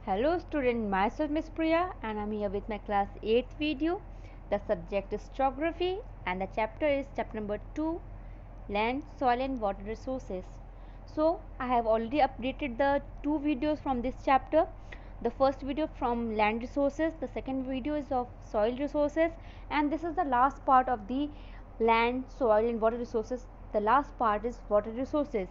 Hello student, myself Miss Priya and I'm here with my class 8th video. The subject is geography and the chapter is chapter number 2, land, soil and water resources. So I have already updated the two videos from this chapter. The first video from land resources, the second video is of soil resources, and this is the last part of the land, soil and water resources. The last part is water resources.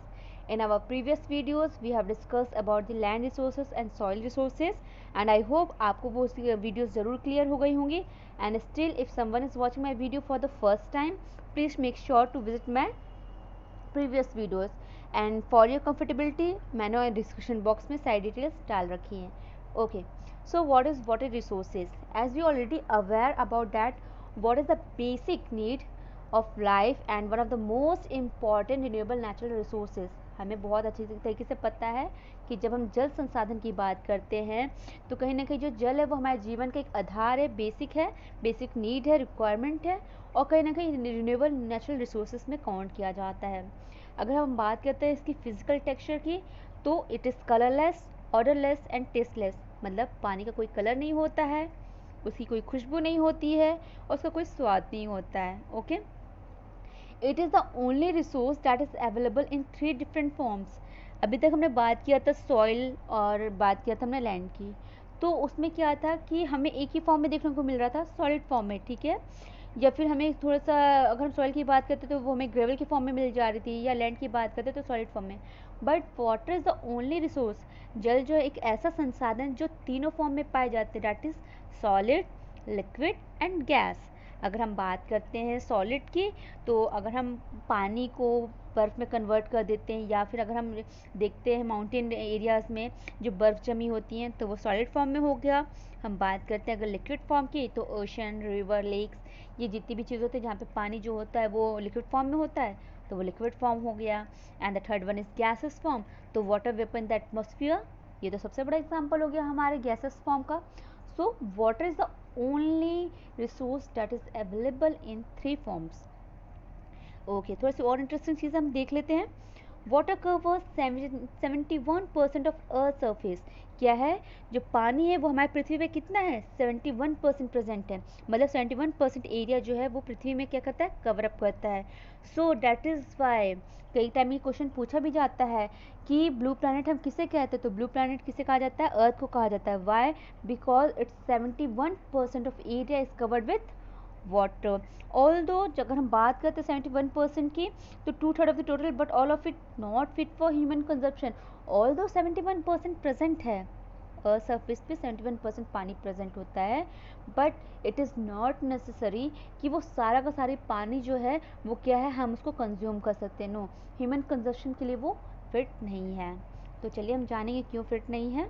In our previous videos we have discussed about the land resources and soil resources, and I hope आपको वो videos ज़रूर clear हो गई होंगी. And still if someone is watching my video for the first time, please make sure to visit my previous videos, and for your comfortability मैंने description box में सारी details डाल रखी हैं. Okay, so what is water resources? As we already aware about that, what is the basic need of life and one of the most important renewable natural resources. हमें बहुत अच्छी तरीके से पता है कि जब हम जल संसाधन की बात करते हैं तो कहीं ना कहीं जो जल है वो हमारे जीवन का एक आधार है, बेसिक नीड है, रिक्वायरमेंट है, और कहीं ना कहीं रिन्यूएबल नेचुरल रिसोर्सेज में काउंट किया जाता है. अगर हम बात करते हैं इसकी फिजिकल टेक्सचर की, तो it is colourless, odourless and tasteless. मतलब पानी का कोई कलर नहीं होता है, उसकी कोई खुशबू नहीं होती है और उसका कोई स्वाद नहीं होता है. Okay, it is the only resource that is available in 3 different forms. अभी तक हमने बात किया था सॉइल और बात किया था हमने लैंड की. तो उसमें क्या था कि हमें एक ही फॉर्म में देखने को मिल रहा था, सॉलिड फॉर्म में, ठीक है, या फिर हमें थोड़ा सा अगर हम सॉइल की बात करते तो वो हमें ग्रेवल के फॉर्म में मिल जा रही थी, या लैंड की बात करते तो सॉलिड फॉर्म में. But water is the only resource, जल जो है एक ऐसा संसाधन जो तीनों फॉर्म में पाए जाते हैं, that is solid, liquid and gas. अगर हम बात करते हैं सॉलिड की, तो अगर हम पानी को बर्फ़ में कन्वर्ट कर देते हैं, या फिर अगर हम देखते हैं माउंटेन एरियाज़ में जो बर्फ़ जमी होती हैं तो वो सॉलिड फॉर्म में हो गया. हम बात करते हैं अगर लिक्विड फॉर्म की, तो ओशन, रिवर, लेक्स, ये जितनी भी चीज़ होती है जहाँ पे पानी जो होता है वो लिक्विड फॉर्म में होता है तो वो लिक्विड फॉर्म हो गया. And the third one is gases form, तो water vapour in the atmosphere, ये तो सबसे बड़ा एग्जाम्पल हो गया हमारे गैसेस फॉर्म का. So water is the only resource that is available in 3 forms. Okay, थोड़ी सी और इंटरेस्टिंग चीज़ हम देख लेते हैं. Water covers 71% of earth surface. क्या है, जो पानी है वो हमारी पृथ्वी पे कितना है, 71% प्रेजेंट है. मतलब 71% एरिया जो है वो पृथ्वी में क्या करता है, कवर अप करता है. सो डैट इज़ वाई कई टाइम ये क्वेश्चन पूछा भी जाता है कि ब्लू प्लैनेट हम किसे कहते हैं, तो ब्लू प्लैनेट किसे कहा जाता है, अर्थ को कहा जाता है. Why, because it's 71% of area is covered with water. Although अगर हम बात करते हैं 71% की, तो 2/3 of the total, but all of it not fit for human consumption. Although 71% present है, अर्थ सरफेस पे 71% पानी प्रेजेंट होता है, but it is not necessary कि वो सारा का सारी पानी जो है वो क्या है, हम उसको कंज्यूम कर सकते हैं. नो, ह्यूमन कंजप्शन के लिए वो फिट नहीं है. तो चलिए हम जानेंगे क्यों फिट नहीं है.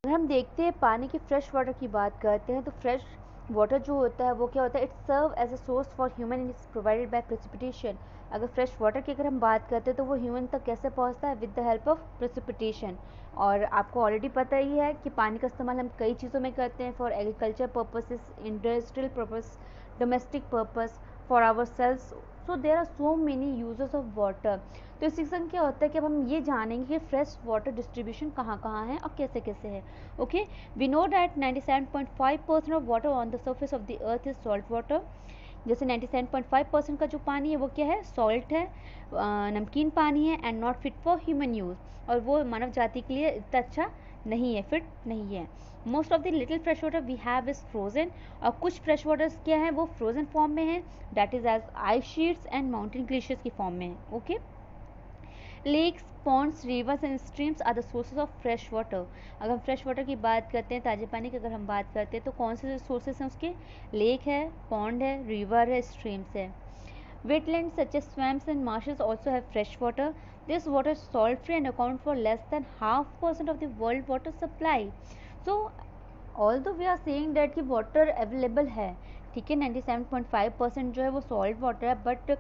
अगर हम देखते हैं पानी की फ्रेश वाटर की बात करते हैं, तो फ्रेश वाटर जो होता है वो क्या होता है, it serve as a source for human and is provided by precipitation. अगर फ्रेश वाटर की अगर हम बात करते हैं तो वो ह्यूमन तक कैसे पहुंचता है, with the help of precipitation. और आपको ऑलरेडी पता ही है कि पानी का इस्तेमाल हम कई चीज़ों में करते हैं, for agriculture purposes, industrial purpose, domestic purpose, for ourselves. So there are so many uses of water. तो इसी संग क्या होता है कि अब हम ये जानेंगे कि फ्रेश वाटर डिस्ट्रीब्यूशन कहाँ कहाँ है और कैसे कैसे है. Okay, we know that 97.5% of water on the surface of the earth is salt water. जैसे 97.5% का जो पानी है वो क्या है, सॉल्ट है, नमकीन पानी है, and not fit for human use, और वो मानव जाति के लिए इतना अच्छा नहीं है, फिट नहीं है. Most of the little fresh water we have is frozen, और कुछ फ्रेश वाटर्स क्या है वो फ्रोजन फॉर्म में है, that is as ice sheets and mountain glaciers की फॉर्म में है. Okay, lakes, ponds, rivers and streams are the sources of fresh water. अगर हम फ्रेश वाटर की बात करते हैं, ताजे पानी की अगर हम बात करते हैं, तो कौन से सोर्सेज हैं उसके, लेक है, पॉन्ड है, रिवर है, स्ट्रीम्स है. Wetlands such as swamps and marshes also have fresh water. This water is salt free and account for less than 0.5% of the world water supply. So although we are saying that कि water available है, ठीक है, 97.5% जो है वो salt water है, but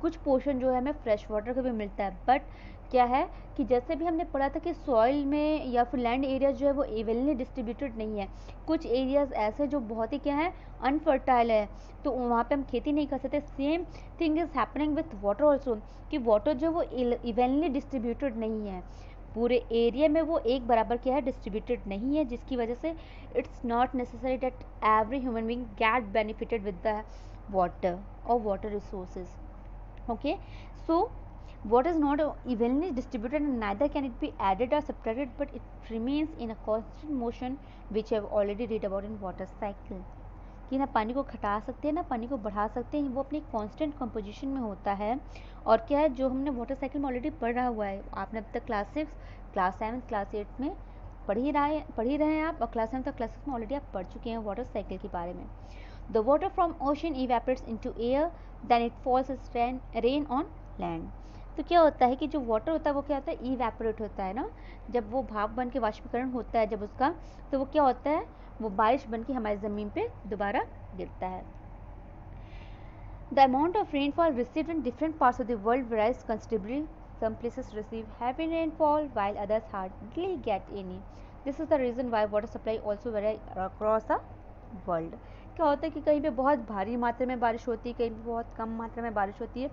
कुछ portion जो है हमें फ्रेश वाटर का भी मिलता है. बट क्या है कि जैसे भी हमने पढ़ा था कि सॉइल में या फिर लैंड एरिया जो है वो इवनली डिस्ट्रीब्यूटेड नहीं है. कुछ एरियाज ऐसे जो बहुत ही क्या है, अनफर्टाइल है, तो वहाँ पे हम खेती नहीं कर सकते. Same thing is happening with water also, कि वाटर जो वो इवनली डिस्ट्रीब्यूटेड नहीं है. पूरे एरिया में वो एक बराबर क्या है, डिस्ट्रीब्यूटेड नहीं है, जिसकी वजह से it's not necessary that every human being get benefited with the water और water resources. Okay, so what is not evenly distributed and neither can it be added or subtracted, but it remains in a constant motion, which I have already read about in water cycle. कि ना पानी को घटा सकते हैं ना पानी को बढ़ा सकते हैं, वो अपनी कांस्टेंट कंपोजिशन में होता है. और क्या है, जो हमने वाटर साइकिल में ऑलरेडी पढ़ा हुआ है, आपने अब तक क्लास 6, क्लास 7, क्लास 8 में पढ़ ही रहे हैं आप, और क्लास 7 तक क्लासेस में ऑलरेडी आप पढ़ चुके हैं वाटर साइकिल के बारे में. The water from ocean evaporates into air, then it falls as rain on land. तो क्या होता है कि जो वाटर होता है वो क्या होता है, इवेपोरेट होता है ना, जब वो भाप बन के वाष्पीकरण होता है जब उसका, तो वो क्या होता है, वो बारिश बन के हमारी ज़मीन पे दोबारा गिरता है. The amount of rainfall received in different parts of the world varies considerably. Some places receive heavy rainfall while others hardly get any. This is the reason why water supply also vary across the world. क्या होता है कि कहीं पे बहुत भारी मात्रा में बारिश होती है, कहीं पे बहुत कम मात्रा में बारिश होती है,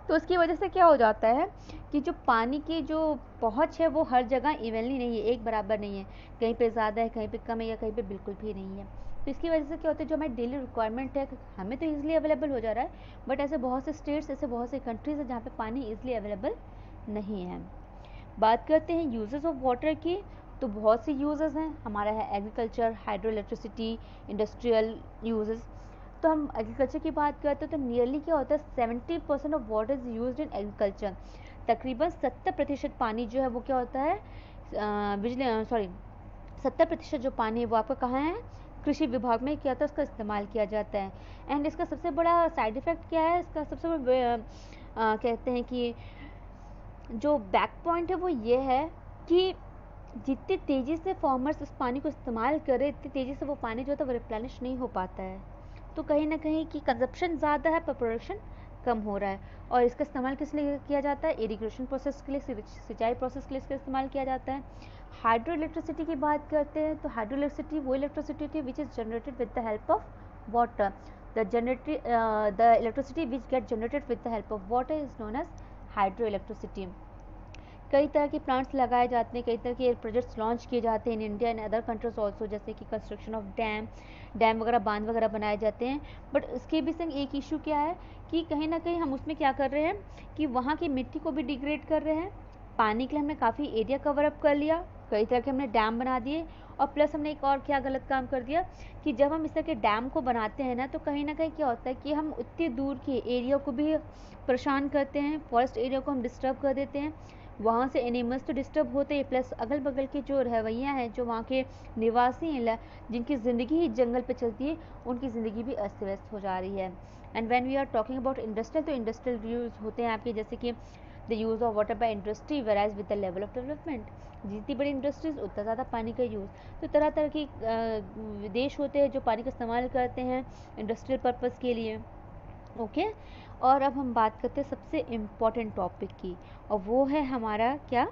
तो उसकी वजह से क्या हो जाता है कि जो पानी की जो पहुंच है वो हर जगह इवनली नहीं है, एक बराबर नहीं है, कहीं पे ज़्यादा है, कहीं पे कम है, या कहीं पे बिल्कुल भी नहीं है. तो इसकी वजह से क्या होता है, जो हमारी डेली रिक्वायरमेंट है हमें तो ईजिली अवेलेबल हो जा रहा है, बट ऐसे बहुत से स्टेट्स, ऐसे बहुत से कंट्रीज है जहाँ पे पानी ईजिली अवेलेबल नहीं है. बात करते हैं यूजेस ऑफ वाटर की, तो बहुत से यूजेस हैं. हमारा है agriculture, hydro electricity, industrial uses. तो हम एग्रीकल्चर की बात करते हैं तो नियरली क्या होता है, 70% of water is used in agriculture. तकरीबन 70% पानी जो है वो क्या होता है, 70% जो पानी है वो आपका कहाँ है, कृषि विभाग में क्या होता है, उसका इस्तेमाल किया जाता है. एंड इसका सबसे बड़ा साइड इफ़ेक्ट क्या है, इसका सबसे बड़ा कहते हैं कि जो बैक पॉइंट है वो ये है कि जितनी तेज़ी से फार्मर्स उस पानी को इस्तेमाल करें, इतनी तेज़ी से वो पानी जो होता है वो रिप्लेनिश नहीं हो पाता है. तो कहीं ना कहीं की कंजप्शन ज़्यादा है पर प्रोडक्शन कम हो रहा है. और इसका इस्तेमाल किस लिए किया जाता है, इरिगेशन प्रोसेस के लिए, सिंचाई प्रोसेस के लिए इसका इस्तेमाल किया जाता है. हाइड्रो इलेक्ट्रिसिटी की बात करते हैं तो हाइड्रो इलेक्ट्रिसिटी वो इलेक्ट्रिसिटी होती है which is generated with the help of water. The electricity which get generated with the help of water is known as hydro electricity. कई तरह के प्लांट्स लगाए जाते हैं, कई तरह के प्रोजेक्ट्स लॉन्च किए जाते हैं in India and other countries also, जैसे कि कंस्ट्रक्शन ऑफ डैम वगैरह, बांध वगैरह बनाए जाते हैं. बट इसके भी संग एक इशू क्या है कि कहीं ना कहीं हम उसमें क्या कर रहे हैं कि वहाँ की मिट्टी को भी डिग्रेड कर रहे हैं. पानी के लिए हमने काफ़ी एरिया कवर अप कर लिया, कई तरह के हमने डैम बना दिए, और प्लस हमने एक और क्या गलत काम कर दिया कि जब हम इस तरह के डैम को बनाते हैं ना, तो कहीं ना कहीं क्या होता है कि हम उतनी दूर के एरिया को भी परेशान करते हैं, फॉरेस्ट एरिया को हम डिस्टर्ब कर देते हैं. वहाँ से एनिमल्स तो डिस्टर्ब होते हैं, प्लस अगल बगल के जो रहवैया हैं, जो वहाँ के निवासी हैं, जिनकी ज़िंदगी ही जंगल पे चलती है, उनकी ज़िंदगी भी अस्त व्यस्त हो जा रही है. And when we are talking about industrial, तो इंडस्ट्रियल यूज़ होते हैं आपके, जैसे कि the use of water by industry varies with the level of development. जितनी बड़ी इंडस्ट्रीज उतना ज़्यादा पानी का यूज़. तो तरह तरह के देश होते हैं जो पानी का इस्तेमाल करते हैं इंडस्ट्रियल पर्पज़ के लिए. ओके और अब हम बात करते हैं सबसे इम्पॉर्टेंट टॉपिक की, और वो है हमारा क्या,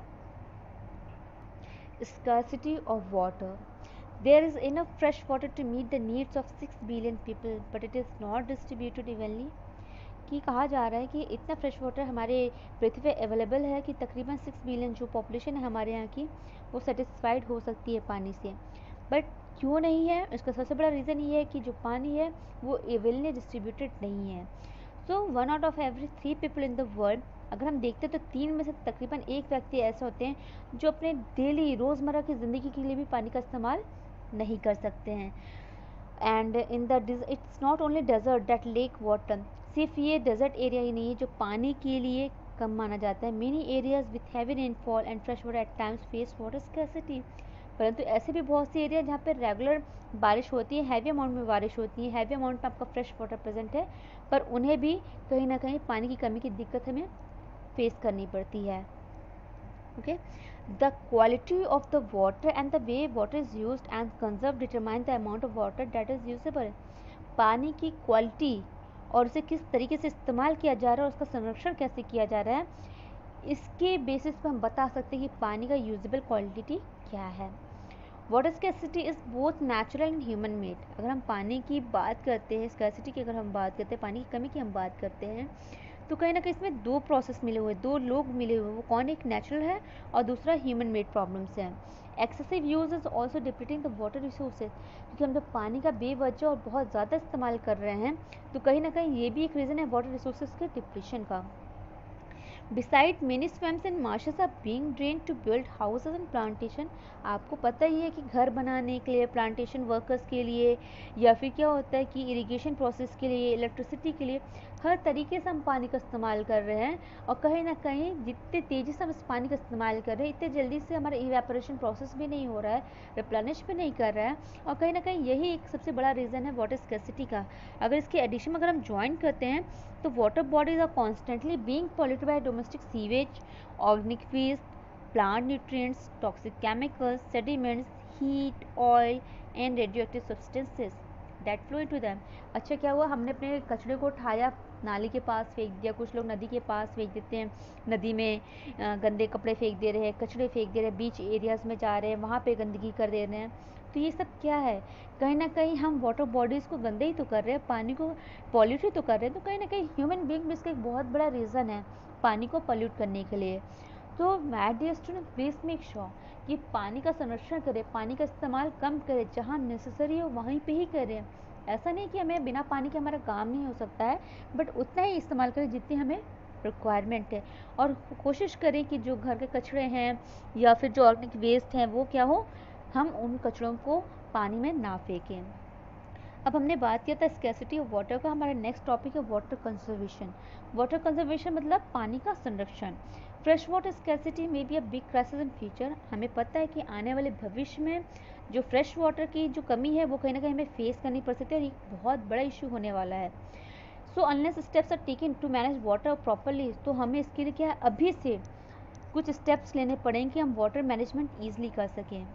scarcity of water. There is enough fresh water to meet the needs of 6 billion people but it is not distributed evenly. कि कहा जा रहा है कि इतना फ्रेश वाटर हमारे पृथ्वी पे अवेलेबल है कि तकरीबन 6 बिलियन जो पॉपुलेशन है हमारे यहाँ की, वो सेटिस्फाइड हो सकती है पानी से. बट क्यों नहीं है, इसका सबसे बड़ा रीज़न ये है कि जो पानी है वो इवनली डिस्ट्रीब्यूटेड नहीं है. सो 1 out of every 3 people in the world, अगर हम देखते हैं तो 3 में से तकरीबन एक व्यक्ति ऐसे होते हैं जो अपने डेली रोज़मर्रा की ज़िंदगी के लिए भी पानी का इस्तेमाल नहीं कर सकते हैं. And in the it's not only desert that lack water. सिर्फ ये डेजर्ट एरिया ही नहीं है जो पानी के लिए कम माना जाता है. Many areas with heavy rainfall and fresh water at times face water scarcity. परंतु ऐसे भी बहुत सी एरिया जहाँ पर रेगुलर बारिश होती है, हैवी अमाउंट में बारिश होती है, हैवी अमाउंट में आपका फ्रेश वाटर प्रेजेंट है, पर उन्हें भी कहीं ना कहीं पानी की कमी की दिक्कत हमें फेस करनी पड़ती है. Okay the quality of the water and the way water is used and conserve determine the amount of water that is usable. पानी की क्वालिटी और उसे किस तरीके से इस्तेमाल किया जा रहा है और उसका संरक्षण कैसे किया जा रहा है, इसके बेसिस पर हम बता सकते हैं कि पानी का यूजेबल क्वालिटी क्या है. Water scarcity is both natural and human made. अगर हम पानी की बात करते हैं, स्कैर्सिटी की अगर हम बात करते हैं, पानी की कमी की हम बात करते हैं, तो कहीं ना कहीं इसमें दो प्रोसेस मिले हुए, दो लोग मिले हुए, वो कौन, एक नेचुरल है और दूसरा ह्यूमन मेड प्रॉब्लम्स है। Excessive use is also depleting the water resources, क्योंकि हम जब पानी का बेवजह और बहुत ज़्यादा इस्तेमाल कर रहे हैं तो कहीं ना कहीं ये भी एक रीज़न है वाटर रिसोर्सेज के डिप्लीशन का। Besides, many swamps and marshes are being drained to build houses and plantation. आपको पता ही है कि घर बनाने के लिए, प्लांटेशन वर्कर्स के लिए, या फिर क्या होता है कि इरिगेशन प्रोसेस के लिए, इलेक्ट्रिसिटी के लिए, हर तरीके से हम पानी का इस्तेमाल कर रहे हैं। और कहीं ना कहीं जितने तेज़ी से हम इस पानी का इस्तेमाल कर रहे हैं, इतने जल्दी से हमारा इवेपोरेशन प्रोसेस भी नहीं हो रहा है, रिप्लेनिश भी नहीं कर रहा है। और कहीं ना कहीं यही एक सबसे बड़ा रीज़न है वाटर स्कैर्सिटी का। अगर इसके एडिशन में अगर हम ज्वाइन करते हैं तो water bodies are constantly being polluted by domestic sewage, organic waste, plant nutrients, toxic chemicals, sediments, heat, oil and radioactive substances that flow into them. अच्छा, क्या हुआ, हमने अपने कचरे को उठाया, नाली के पास फेंक दिया, कुछ लोग नदी के पास फेंक देते हैं, नदी में गंदे कपड़े फेंक दे रहे हैं, कचरे फेंक दे रहे हैं, बीच एरियाज़ में जा रहे हैं, वहाँ पे गंदगी कर दे रहे हैं। तो ये सब क्या है, कहीं ना कहीं हम वाटर बॉडीज़ को गंदे ही तो कर रहे हैं, पानी को पॉल्यूट ही तो कर रहे हैं। तो कहीं ना कहीं ह्यूमन बीइंग भी इसका एक बहुत बड़ा रीज़न है पानी को पॉल्यूट करने के लिए। तो my dear student, please make sure कि पानी का संरक्षण करें, पानी का इस्तेमाल कम करें, जहाँ नेसेसरी हो वहीं पे ही करें। ऐसा नहीं कि हमें बिना पानी के हमारा काम नहीं हो सकता है, बट उतना ही इस्तेमाल करें जितनी हमें रिक्वायरमेंट है। और कोशिश करें कि जो घर के कचरे हैं या फिर जो ऑर्गेनिक वेस्ट हैं वो क्या हो, हम उन कचरों को पानी में ना फेंकें। अब हमने बात किया था स्कैर्सिटी ऑफ वाटर का, हमारा नेक्स्ट टॉपिक है वाटर कंजर्वेशन। वाटर कंजर्वेशन मतलब पानी का संरक्षण। फ्रेश वाटर स्कैर्सिटी में be a big crisis in future. हमें पता है कि आने वाले भविष्य में जो फ्रेश वाटर की जो कमी है वो कहीं ना कहीं हमें फेस करनी पड़ सकती है और एक बहुत बड़ा इशू होने वाला है। So unless steps are taken to manage water properly, तो हमें इसके लिए क्या है, अभी से कुछ स्टेप्स लेने पड़ेंगे कि हम वाटर मैनेजमेंट ईजिली कर सकें।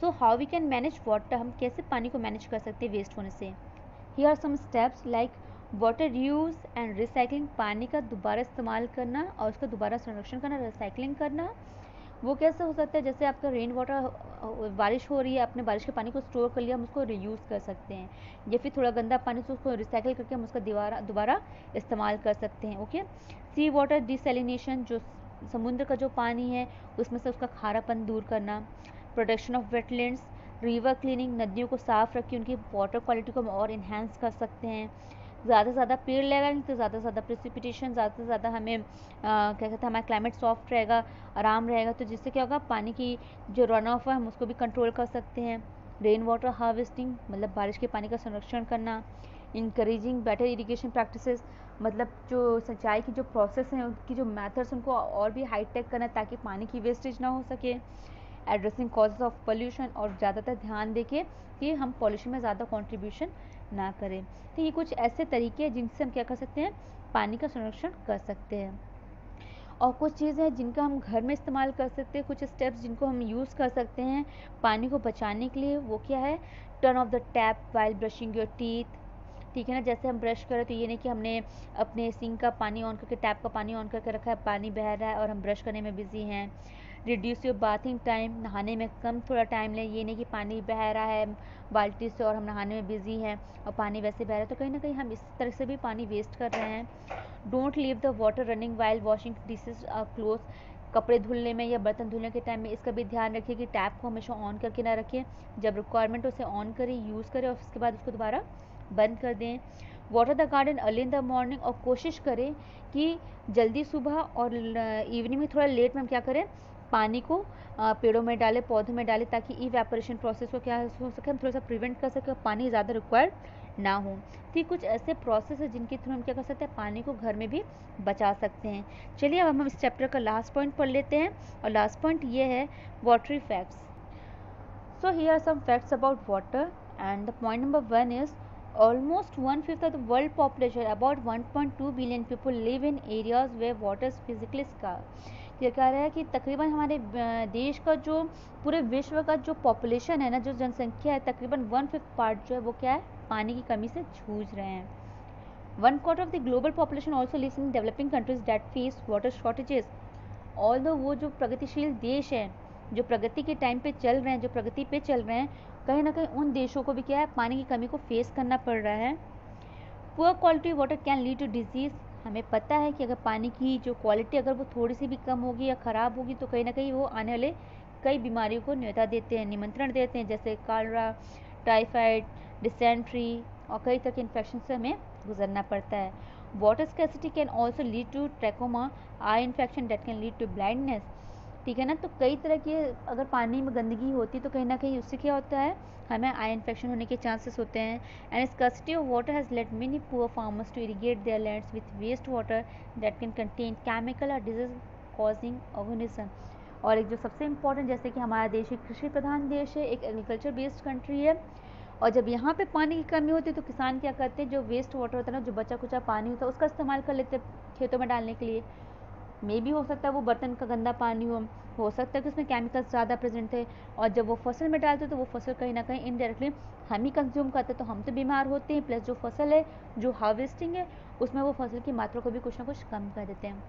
So how we can manage water, हम कैसे पानी को मैनेज कर सकते हैं वेस्ट होने से। Here are some steps like water use and recycling, पानी का दोबारा इस्तेमाल करना और उसका दोबारा संरक्षण करना, रिसाइकलिंग करना। वो कैसे हो सकता है, जैसे आपका रेन वाटर, बारिश हो रही है, आपने बारिश के पानी को स्टोर कर लिया, हम उसको रीयूज़ कर सकते हैं, या फिर थोड़ा गंदा पानी से उसको रिसाइकिल करके हम उसका दोबारा इस्तेमाल कर सकते हैं। ओके, सी वाटर डिसैलिनेशन, जो समुद्र का जो पानी है उसमें से उसका खारापन दूर करना। Protection of wetlands, river cleaning, नदियों को साफ रख के उनकी वाटर क्वालिटी को हम और इन्हांस कर सकते हैं। ज़्यादा से ज़्यादा पेड़ लगाएंगे तो ज़्यादा से ज़्यादा प्रेसिपिटेशन, ज़्यादा से ज़्यादा हमें क्या कहते हैं, हमारा क्लाइमेट सॉफ्ट रहेगा, आराम रहेगा, तो जिससे क्या होगा, पानी की जो रन ऑफ है हम उसको भी कंट्रोल कर सकते हैं। रेन वाटर हार्वेस्टिंग मतलब बारिश के पानी का संरक्षण करना। इंकरेजिंग बेटर इरिगेशन प्रैक्टिसेस, मतलब जो सिंचाई की जो प्रोसेस हैं उनकी जो मेथड्स उनको और भी हाईटेक करना ताकि पानी की वेस्टेज ना हो सके। एड्रेसिंग कॉजेज ऑफ पोल्यूशन, और ज़्यादातर ध्यान देके कि हम पॉल्यूशन में ज़्यादा कंट्रीब्यूशन ना करें। तो ये कुछ ऐसे तरीके हैं जिनसे हम क्या कर सकते हैं, पानी का संरक्षण कर सकते हैं। और कुछ चीज़ें हैं जिनका हम घर में इस्तेमाल कर सकते हैं, कुछ स्टेप्स जिनको हम यूज़ कर सकते हैं पानी को बचाने के लिए। वो क्या है, turn off the tap while brushing your teeth. ठीक है ना, जैसे हम ब्रश करें तो ये नहीं कि हमने अपने सिंक का पानी ऑन करके, टैप का पानी ऑन करके रखा है, पानी बह रहा है और हम ब्रश करने में बिजी हैं। रिड्यूस योर बाथिंग टाइम, नहाने में कम थोड़ा टाइम लें, ये नहीं कि पानी बह रहा है बाल्टी से और हम नहाने में बिजी हैं और पानी वैसे बह रहा है, तो कहीं ना कहीं हम इस तरह से भी पानी वेस्ट कर रहे हैं। Don't leave the water running while washing dishes or close, कपड़े धुलने में या बर्तन धुलने के टाइम में इसका भी ध्यान रखिए कि टैप को हमेशा ऑन करके ना रखें, जब रिक्वायरमेंट उसे ऑन करें, यूज़ करें और उसके बाद उसको दोबारा बंद कर दें। Water the garden early in the morning, और कोशिश करें कि जल्दी सुबह और इवनिंग में थोड़ा लेट में हम क्या करें, पानी को पेड़ों में डालें, पौधों में डालें, ताकि इवेपोरेशन प्रोसेस को क्या हो सके, हम थोड़ा सा प्रिवेंट कर सकें, पानी ज़्यादा रिक्वायर्ड ना हो। ठीक, कुछ ऐसे प्रोसेस है जिनके थ्रू हम क्या कर सकते हैं, पानी को घर में भी बचा सकते हैं। चलिए अब हम इस चैप्टर का लास्ट पॉइंट पढ़ लेते हैं, और लास्ट पॉइंट ये है watery facts. So here are some facts about water, and the point number 1 is almost 1/5 of the world population, about 1.2 billion people live in areas where water is physically scarce. ये कह रहा है कि तकरीबन हमारे देश का जो पूरे विश्व का जो पॉपुलेशन है ना, जो जनसंख्या है, तकरीबन 1/5 पार्ट जो है वो क्या है, पानी की कमी से जूझ रहे हैं। 1/4 of the global population also lives in developing countries that face water shortages. Although वो जो प्रगतिशील देश हैं, जो प्रगति के टाइम पे चल रहे हैं, जो प्रगति पे चल रहे हैं, कहीं ना कहीं उन देशों को भी क्या है, पानी की कमी को फेस करना पड़ रहा है। Poor quality water can lead to disease, हमें पता है कि अगर पानी की जो क्वालिटी अगर वो थोड़ी सी भी कम होगी या ख़राब होगी तो कहीं ना कहीं वो आने वाले कई बीमारियों को न्योता देते हैं, निमंत्रण देते हैं, जैसे कॉलरा, टाइफाइड, डिसेंट्री और कई तरह के इन्फेक्शन से हमें गुजरना पड़ता है। Water scarcity can also lead to trachoma, eye infection that can lead to blindness. ठीक है ना, तो कई तरह के अगर पानी में गंदगी होती है तो कहीं ना कहीं उससे क्या होता है, हमें आई इन्फेक्शन होने के चांसेस होते हैं। And scarcity of water has led many poor farmers to irrigate their lands with waste water that can contain chemical और डिजीज कॉजिंग ऑर्गेनिज्म। और एक जो सबसे इम्पोर्टेंट, जैसे कि हमारा देश एक कृषि प्रधान देश है, एक एग्रीकल्चर बेस्ड कंट्री है, और जब यहाँ पे पानी की कमी होती है तो किसान क्या करते हैं, जो वेस्ट वाटर होता है ना, जो बचा कुचा पानी होता है उसका इस्तेमाल कर लेते हैं खेतों में डालने के लिए। मे भी हो सकता है वो बर्तन का गंदा पानी हो सकता है कि उसमें केमिकल्स ज़्यादा प्रेजेंट थे, और जब वो फसल में डालते तो वो फसल कहीं ना कहीं इनडायरेक्टली हम ही कंज्यूम करते, तो हम तो बीमार होते हैं, प्लस जो फसल है, जो हार्वेस्टिंग है, उसमें वो फसल की मात्रा को भी कुछ ना कुछ कम कर देते हैं।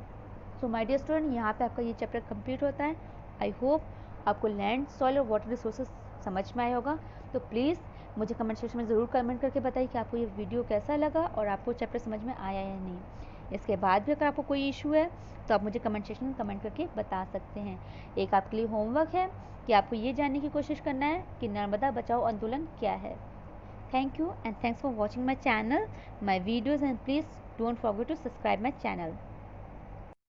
सो माय डियर स्टूडेंट, यहाँ पे आपका ये चैप्टर कंप्लीट होता है। आई होप आपको लैंड, सॉइल और वाटर रिसोर्सेज समझ में आया होगा। तो प्लीज़ मुझे कमेंट सेक्शन में ज़रूर कमेंट करके बताइए कि आपको ये वीडियो कैसा लगा और आपको चैप्टर समझ में आया या नहीं। इसके बाद भी अगर आपको कोई इशू है तो आप मुझे कमेंट सेक्शन में कमेंट करके बता सकते हैं। एक आपके लिए होमवर्क है कि आपको ये जानने की कोशिश करना है कि नर्मदा बचाओ आंदोलन क्या है। Thank you and thanks for watching my channel, my videos, and please don't forget to subscribe my channel.